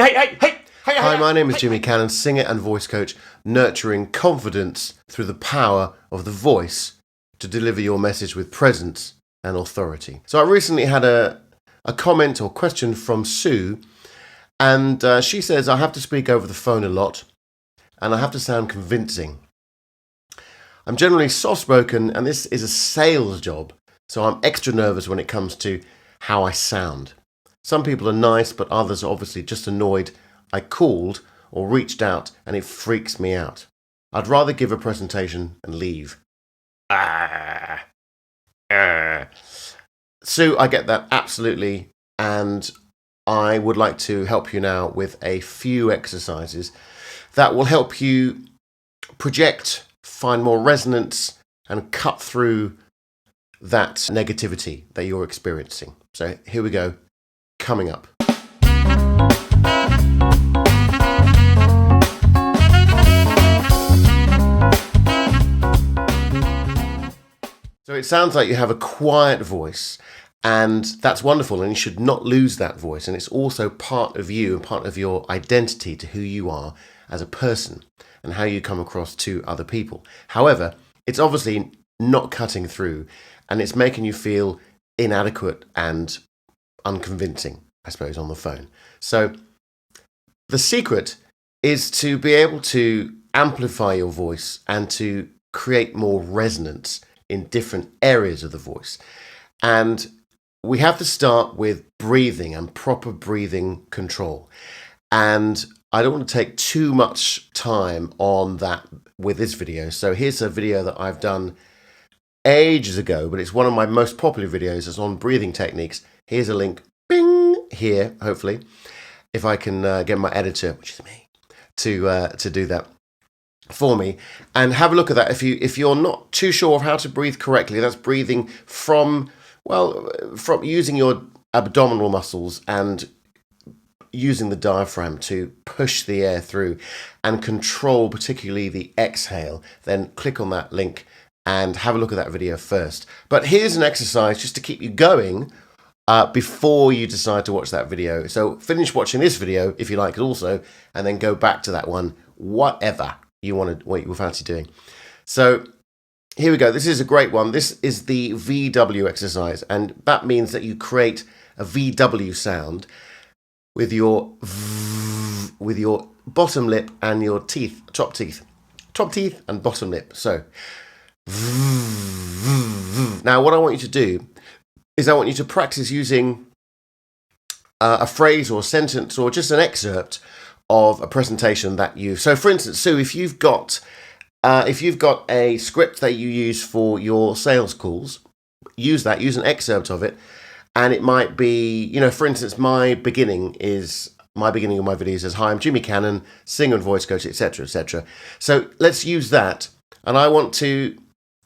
Hi, my name is Jimmy Cannon, singer and voice coach, nurturing confidence through the power of the voice to deliver your message with presence and authority. So I recently had a comment or question from Sue, and she says, I have to speak over the phone a lot, and I have to sound convincing. I'm generally soft-spoken, and this is a sales job, so I'm extra nervous when it comes to how I sound. Some people are nice, but others are obviously just annoyed I called or reached out, and it freaks me out. I'd rather give a presentation and leave. Sue, I get that absolutely, and I would like to help you now with a few exercises that will help you project, find more resonance, and cut through that negativity that you're experiencing. So here we go, coming up. So it sounds like you have a quiet voice, and that's wonderful, and you should not lose that voice. And it's also part of you and part of your identity to who you are as a person and how you come across to other people. However, it's obviously not cutting through, and it's making you feel inadequate and unconvincing, I suppose, on the phone. So the secret is to be able to amplify your voice and to create more resonance in different areas of the voice. And we have to start with breathing and proper breathing control. And I don't want to take too much time on that with this video. So here's a video that I've done ages ago, but it's one of my most popular videos. It's on breathing techniques. Here's a link, bing, here, hopefully, if I can get my editor, which is me, to do that for me, and have a look at that. If you're not too sure of how to breathe correctly, that's breathing from using your abdominal muscles and using the diaphragm to push the air through and control particularly the exhale, then click on that link and have a look at that video first. But here's an exercise just to keep you going before you decide to watch that video. So finish watching this video if you like it also, and then go back to that one, whatever what you fancy doing. So here we go. This is a great one. This is the VW exercise, and that means that you create a VW sound with your bottom lip and your teeth, top teeth and bottom lip. So now what I want you to do is I want you to practice using a phrase or a sentence or just an excerpt of a presentation that so for instance, Sue, if you've got a script that you use for your sales calls, use an excerpt of it, and it might be, for instance, my beginning of my videos is, hi, I'm Jimmy Cannon, singer and voice coach, etc., etc. So let's use that, and I want to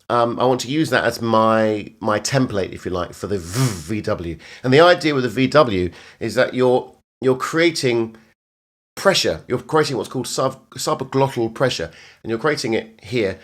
use that as my template, if you like, for the VW. And the idea with the VW is that you're creating pressure. You're creating what's called subglottal pressure, and you're creating it here,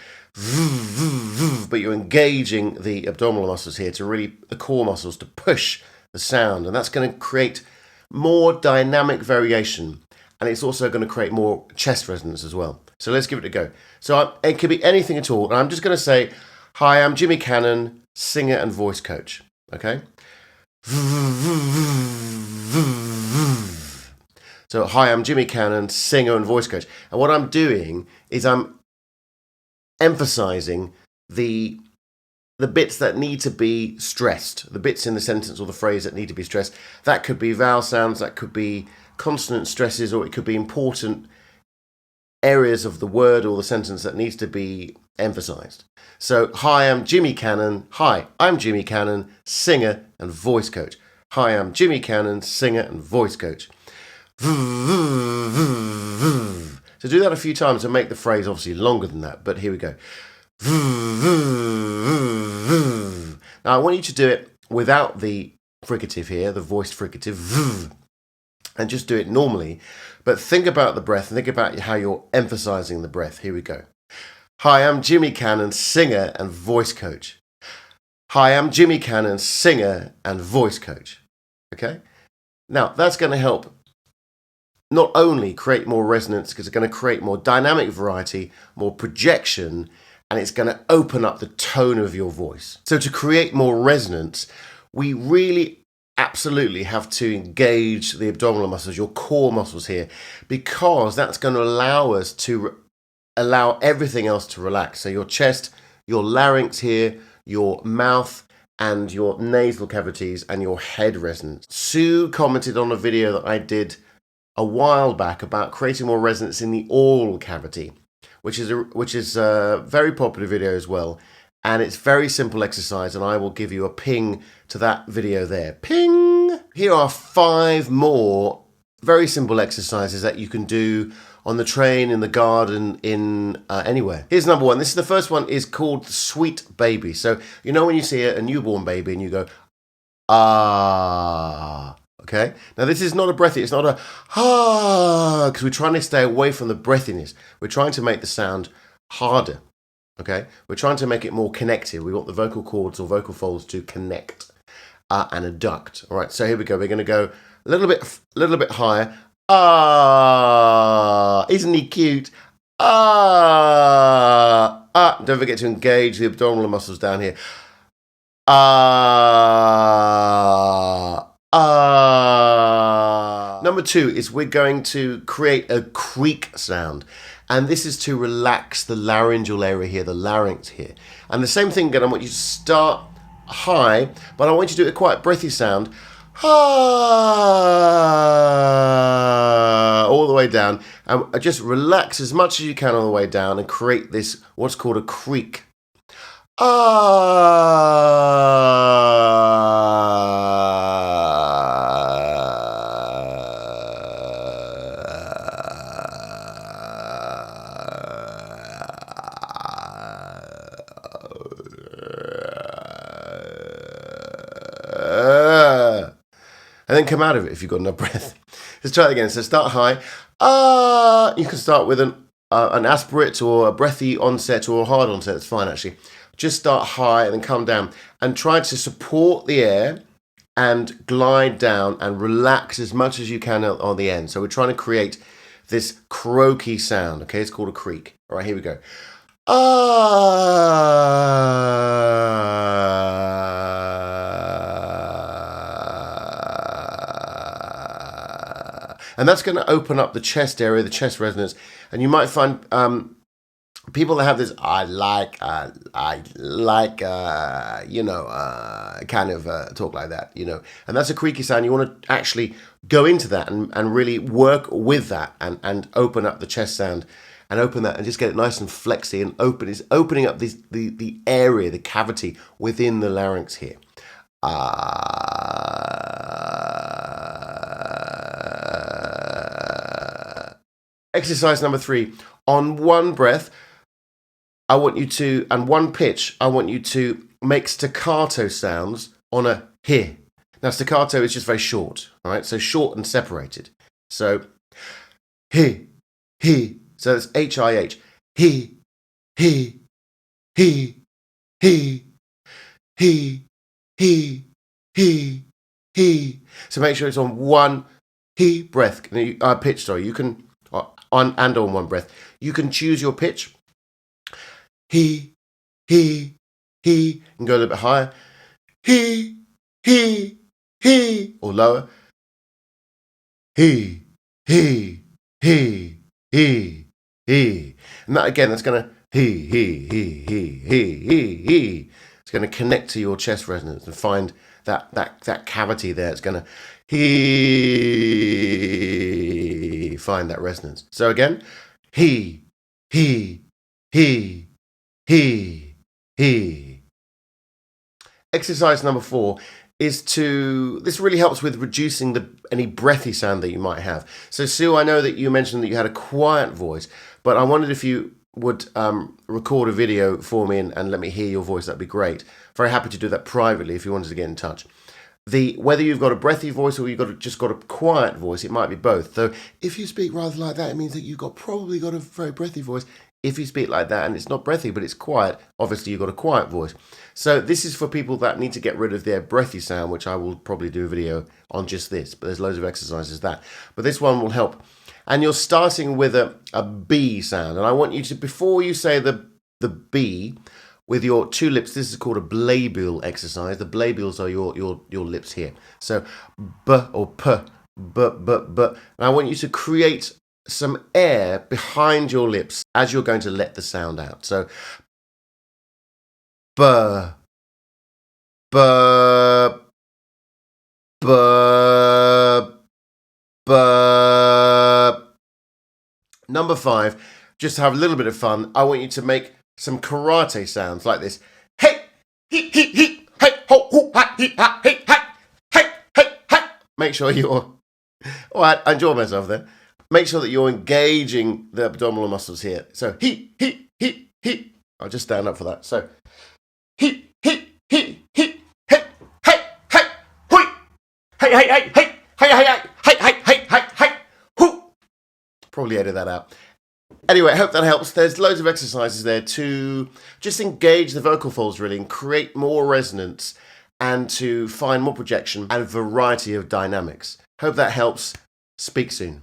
but you're engaging the abdominal muscles here the core muscles to push the sound, and that's going to create more dynamic variation, and it's also going to create more chest resonance as well. So let's give it a go. So it could be anything at all, and I'm just going to say, hi, I'm Jimmy Cannon, singer and voice coach. Okay? So, hi, I'm Jimmy Cannon, singer and voice coach. And what I'm doing is I'm emphasizing the bits that need to be stressed, the bits in the sentence or the phrase that need to be stressed. That could be vowel sounds, that could be consonant stresses, or it could be important areas of the word or the sentence that needs to be emphasized. So, hi, I'm Jimmy Cannon. Hi, I'm Jimmy Cannon, singer and voice coach. Hi, I'm Jimmy Cannon, singer and voice coach. So do that a few times and make the phrase obviously longer than that, but here we go. Now I want you to do it without the fricative here, the voiced fricative, and just do it normally, but think about the breath and think about how you're emphasizing the breath. Here we go. Hi, I'm Jimmy Cannon, singer and voice coach. Hi, I'm Jimmy Cannon, singer and voice coach. Okay? Now, that's going to help not only create more resonance, because it's going to create more dynamic variety, more projection, and it's going to open up the tone of your voice. So to create more resonance, we really absolutely have to engage the abdominal muscles, your core muscles here, because that's going to allow us to allow everything else to relax. So your chest, your larynx here, your mouth, and your nasal cavities, and your head resonance. Sue commented on a video that I did a while back about creating more resonance in the oral cavity, which is a very popular video as well. And it's very simple exercise, and I will give you a ping to that video there. Ping! Here are 5 more very simple exercises that you can do on the train, in the garden, in anywhere. Here's number 1. This is the first one, is called Sweet Baby. So, you know when you see a newborn baby and you go, ah, okay? Now this is not a breathy, it's not a ah, because we're trying to stay away from the breathiness. We're trying to make the sound harder. Okay, we're trying to make it more connected. We want the vocal cords or vocal folds to connect and adduct. All right, so here we go. We're going to go a little bit higher. Ah, isn't he cute? Ah, ah. Don't forget to engage the abdominal muscles down here. Ah, ah. Number 2 is we're going to create a creak sound. And this is to relax the laryngeal area here, the larynx here. And the same thing again, I want you to start high, but I want you to do a quite breathy sound. Ah, all the way down. And just relax as much as you can on the way down and create this, what's called a creak. And then come out of it if you've got enough breath. Let's try it again. So start high. You can start with an aspirate or a breathy onset or a hard onset. That's fine, actually. Just start high and then come down. And try to support the air and glide down and relax as much as you can on the end. So we're trying to create this croaky sound. Okay, it's called a creak. All right, here we go. And that's going to open up the chest area, the chest resonance. And you might find people that have this, kind of talk like that, And that's a creaky sound. You want to actually go into that and really work with that and open up the chest sound and open that and just get it nice and flexy and open. It's opening up the area, the cavity within the larynx here. Exercise number 3. On one breath, I want you to, and one pitch, I want you to make staccato sounds on a he. Now, staccato is just very short, all right? So short and separated. So, he. So it's H-I-H. He. So make sure it's on one he breath, pitch, sorry. You can, on one breath. You can choose your pitch. He, and go a little bit higher. He, or lower. He. And that again, that's going to he. It's going to connect to your chest resonance and find that cavity there. It's going to find that resonance. So again, he. Exercise number 4 is this really helps with reducing any breathy sound that you might have. So Sue, I know that you mentioned that you had a quiet voice, but I wondered if you would record a video for me and let me hear your voice. That'd be great. Very happy to do that privately if you wanted to get in touch. Whether you've got a breathy voice or you've just got a quiet voice, it might be both. So if you speak rather like that, it means that you've probably got a very breathy voice. If you speak like that and it's not breathy, but it's quiet, obviously you've got a quiet voice. So this is for people that need to get rid of their breathy sound, which I will probably do a video on just this, but there's loads of exercises that. But this one will help And you're starting with a B sound. And I want you to, before you say the B with your two lips, this is called a labial exercise. The labials are your lips here. So B or P, B. And I want you to create some air behind your lips as you're going to let the sound out. So B, B, B, B. Number 5, just to have a little bit of fun, I want you to make some karate sounds like this. Hey, he, hey, ho, ho, ha, he, ha, hey, hey, hey, hey. Make sure you're, all right, I enjoyed myself there. Make sure that you're engaging the abdominal muscles here. So he. I'll just stand up for that. So he, hey, hey, hui. Hey, hoo. Probably edit that out. Anyway, I hope that helps. There's loads of exercises there to just engage the vocal folds really and create more resonance and to find more projection and variety of dynamics. Hope that helps. Speak soon.